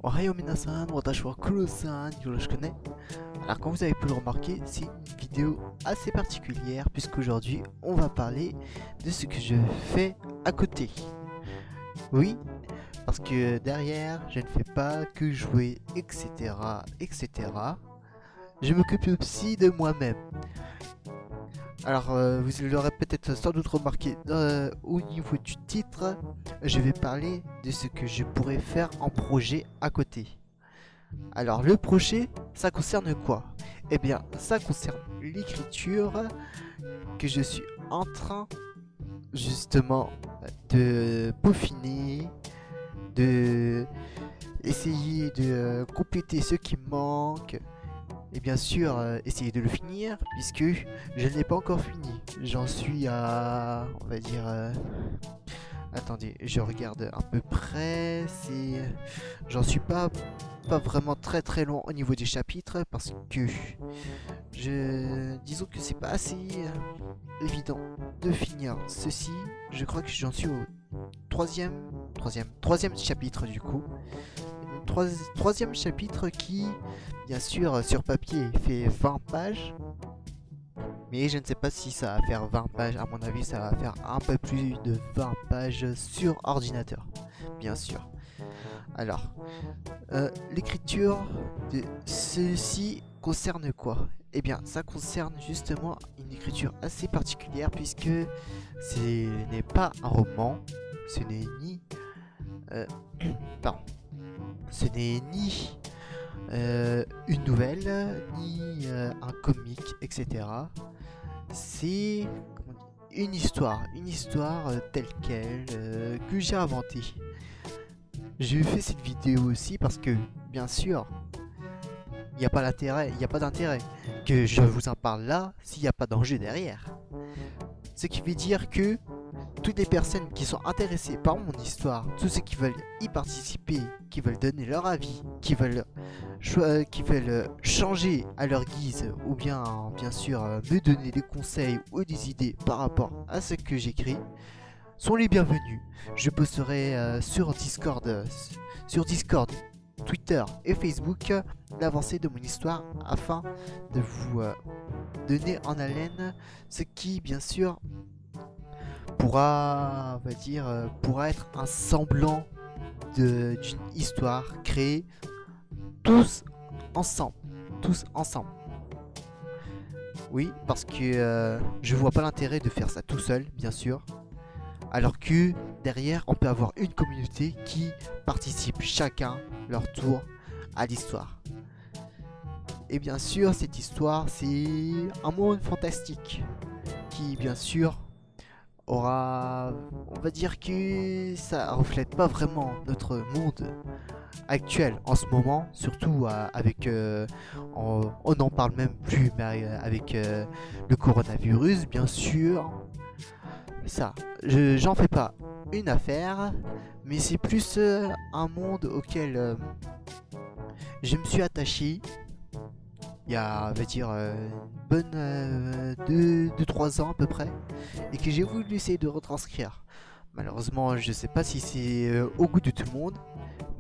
Ohayo minasan, watashi wa Kuro-san, yoroshiku ne. Alors comme vous avez pu le remarquer, c'est une vidéo assez particulière puisqu'aujourd'hui on va parler de ce que je fais à côté. Oui, parce que derrière je ne fais pas que jouer, etc. etc. Je m'occupe aussi de moi-même. Alors vous l'aurez peut-être sans doute remarqué au niveau du titre, je vais parler de ce que je pourrais faire en projet à côté. Alors le projet, ça concerne quoi? Eh bien, ça concerne l'écriture que je suis en train justement de peaufiner, de essayer de compléter ce qui me manque et bien sûr essayer de le finir puisque je ne l'ai pas encore fini. J'en suis à, on va dire, attendez, je regarde à peu près, j'en suis pas vraiment très loin au niveau des chapitres parce que disons que c'est pas assez évident de finir ceci. Je crois que j'en suis au troisième chapitre du coup. Troisième chapitre qui, bien sûr, sur papier fait 20 pages. Mais je ne sais pas si ça va faire 20 pages. À mon avis, ça va faire un peu plus de 20 pages sur ordinateur. Bien sûr. Alors, l'écriture de ceci concerne quoi? Eh bien, ça concerne justement une écriture assez particulière puisque ce n'est pas un roman, ce n'est ni... pardon. Ce n'est ni une nouvelle, ni un comic, etc. C'est une histoire telle qu'elle que j'ai inventée. J'ai fait cette vidéo aussi parce que, bien sûr, il n'y a pas d'intérêt que je vous en parle là s'il n'y a pas d'enjeu derrière. Ce qui veut dire que toutes les personnes qui sont intéressées par mon histoire, tous ceux qui veulent y participer, qui veulent donner leur avis, qui veulent changer à leur guise, ou bien sûr me donner des conseils ou des idées par rapport à ce que j'écris, sont les bienvenus. Je posterai sur Discord, Twitter et Facebook l'avancée de mon histoire afin de vous donner en haleine ce qui, bien sûr, pourra, on va dire, pourra être un semblant d'une histoire créée tous ensemble. Tous ensemble. Oui, parce que je vois pas l'intérêt de faire ça tout seul, bien sûr. Alors que derrière, on peut avoir une communauté qui participe chacun leur tour à l'histoire. Et bien sûr, cette histoire, c'est un monde fantastique qui, bien sûr, aura... On va dire que ça reflète pas vraiment notre monde actuel en ce moment, surtout avec... on n'en parle même plus, mais avec le coronavirus, bien sûr. Ça, j'en fais pas une affaire, mais c'est plus un monde auquel je me suis attaché il y a, on va dire, une bonne 2-3 ans à peu près, et que j'ai voulu essayer de retranscrire. Malheureusement, je sais pas si c'est au goût de tout le monde,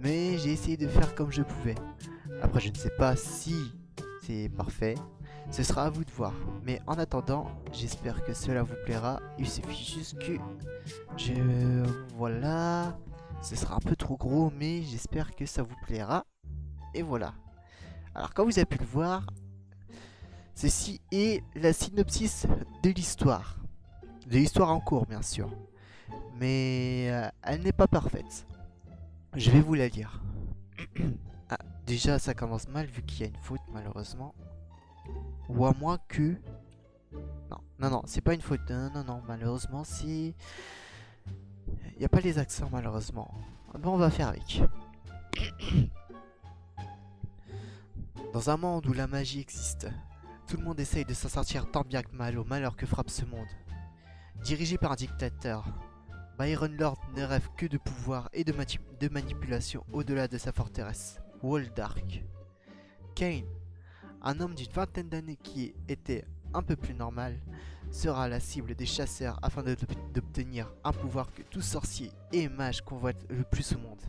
mais j'ai essayé de faire comme je pouvais. Après, je ne sais pas si c'est parfait, ce sera à vous de voir. Mais en attendant, j'espère que cela vous plaira. Il suffit juste que voilà, ce sera un peu trop gros, mais j'espère que ça vous plaira. Et voilà. Alors comme vous avez pu le voir, ceci est la synopsis de l'histoire. De l'histoire en cours, bien sûr. Mais elle n'est pas parfaite. Je vais vous la lire. Ah, déjà ça commence mal vu qu'il y a une faute malheureusement. Ou à moins que... Non, c'est pas une faute. Non, malheureusement c'est... Il n'y a pas les accents malheureusement. Bon, on va faire avec. Dans un monde où la magie existe, tout le monde essaye de s'en sortir tant bien que mal au malheur que frappe ce monde. Dirigé par un dictateur, Byron Lord ne rêve que de pouvoir et de manipulation au-delà de sa forteresse, Waldark. Kane, un homme d'une vingtaine d'années qui était un peu plus normal, sera la cible des chasseurs afin d'obtenir un pouvoir que tout sorcier et mage convoite le plus au monde.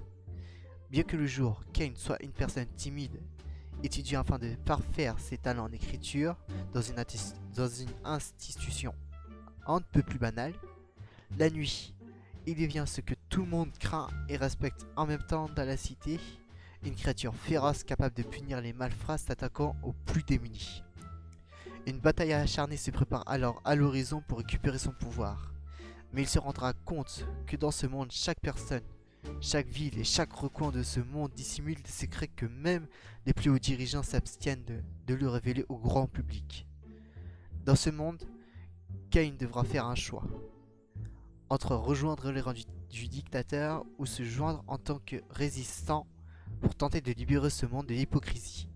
Bien que le jour, Kane soit une personne timide, étudiant afin de parfaire ses talents en écriture dans une institution un peu plus banale, la nuit, il devient ce que tout le monde craint et respecte en même temps dans la cité, une créature féroce capable de punir les malfrats s'attaquant aux plus démunis. Une bataille acharnée se prépare alors à l'horizon pour récupérer son pouvoir. Mais il se rendra compte que dans ce monde, chaque personne, chaque ville et chaque recoin de ce monde dissimule des secrets que même les plus hauts dirigeants s'abstiennent de le révéler au grand public. Dans ce monde, Kane devra faire un choix entre rejoindre les rangs du dictateur ou se joindre en tant que résistant pour tenter de libérer ce monde de l'hypocrisie.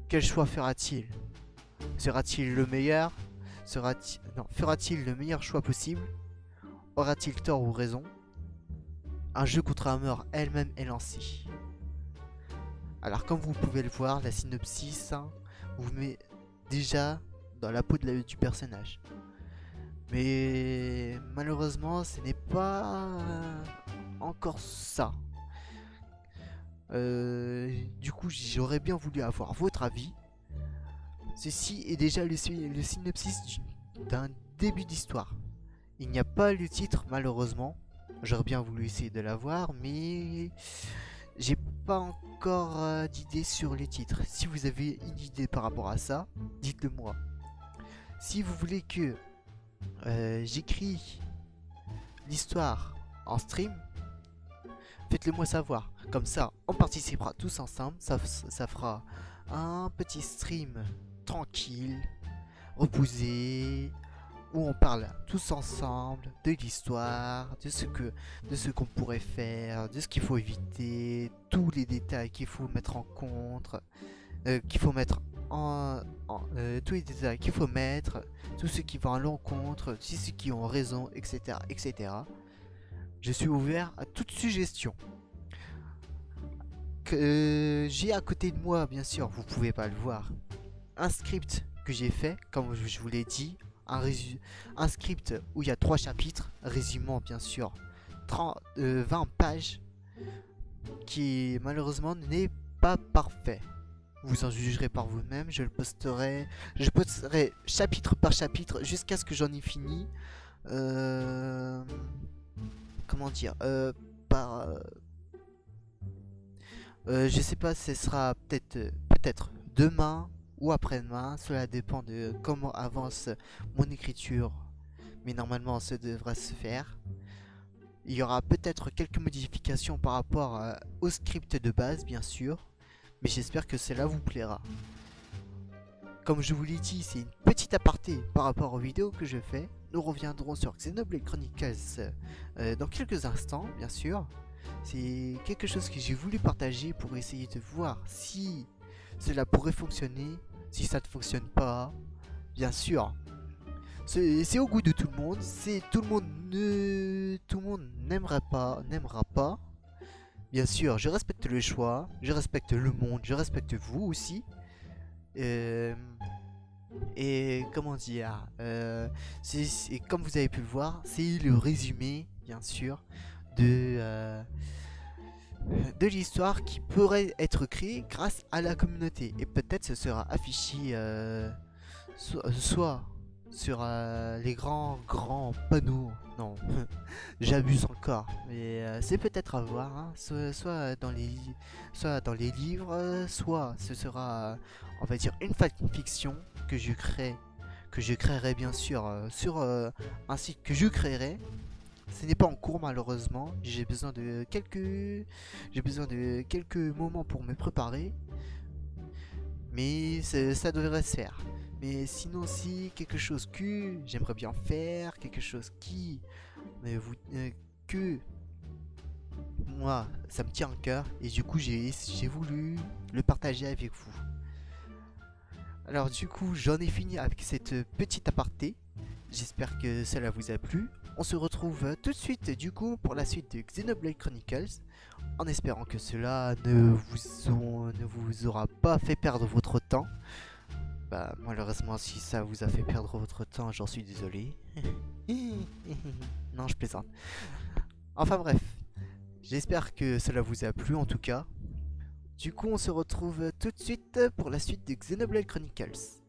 Quel choix fera-t-il? Sera-t-il le meilleur? Fera-t-il le meilleur choix possible? Aura-t-il tort ou raison? Un jeu contre la mort elle-même est lancé. Alors comme vous pouvez le voir, la synopsis vous met déjà dans la peau du personnage. Mais malheureusement, ce n'est pas encore ça. Du coup, j'aurais bien voulu avoir votre avis. Ceci est déjà le synopsis d'un début d'histoire. Il n'y a pas le titre, malheureusement. J'aurais bien voulu essayer de l'avoir, mais j'ai pas encore d'idée sur les titres. Si vous avez une idée par rapport à ça, dites-le moi. Si vous voulez que j'écris l'histoire en stream, faites-le moi savoir. Comme ça, on participera tous ensemble. Ça fera un petit stream tranquille, reposé, où on parle tous ensemble de l'histoire, de ce qu'on pourrait faire, de ce qu'il faut éviter, tous les détails qu'il faut mettre en compte, tous les détails qu'il faut mettre, tous ceux qui vont à l'encontre, tous ceux qui ont raison, etc., etc. Je suis ouvert à toute suggestion. J'ai à côté de moi, bien sûr, vous pouvez pas le voir, un script que j'ai fait, comme je vous l'ai dit, un script où il y a 3 chapitres, résumant bien sûr 20 pages, qui malheureusement n'est pas parfait. Vous en jugerez par vous-même, je posterai chapitre par chapitre jusqu'à ce que j'en ai fini. Comment dire, je sais pas, ce sera peut-être demain ou après-demain, cela dépend de comment avance mon écriture, mais normalement ça devrait se faire. Il y aura peut-être quelques modifications par rapport au script de base, bien sûr, mais j'espère que cela vous plaira. Comme je vous l'ai dit, c'est une petite aparté par rapport aux vidéos que je fais. Nous reviendrons sur Xenoblade Chronicles dans quelques instants, bien sûr. C'est quelque chose que j'ai voulu partager pour essayer de voir si cela pourrait fonctionner. Si ça ne fonctionne pas, bien sûr, c'est au goût de tout le monde. Tout le monde n'aimera pas. Bien sûr, je respecte le choix, je respecte le monde, je respecte vous aussi. Et comment dire, comme vous avez pu le voir, c'est le résumé, bien sûr, de l'histoire qui pourrait être créée grâce à la communauté. Et peut-être ce sera affiché soit sur les grands panneaux. Non, j'abuse encore. Mais c'est peut-être à voir. Hein. Soit dans les livres, soit ce sera, on va dire, une fanfiction que je créerai bien sûr sur un site que je créerai. Ce n'est pas en cours malheureusement. J'ai besoin de quelques moments pour me préparer. Mais ça devrait se faire. Mais sinon, si quelque chose que j'aimerais bien faire, quelque chose que moi ça me tient à cœur, et du coup j'ai voulu le partager avec vous. Alors du coup j'en ai fini avec cette petite aparté. J'espère que cela vous a plu. On se retrouve tout de suite du coup pour la suite de Xenoblade Chronicles, en espérant que cela ne vous aura pas fait perdre votre temps. Bah malheureusement si ça vous a fait perdre votre temps, j'en suis désolé. Non, je plaisante. Enfin bref, J'espère que cela vous a plu en tout cas. Du coup, on se retrouve tout de suite pour la suite de Xenoblade Chronicles.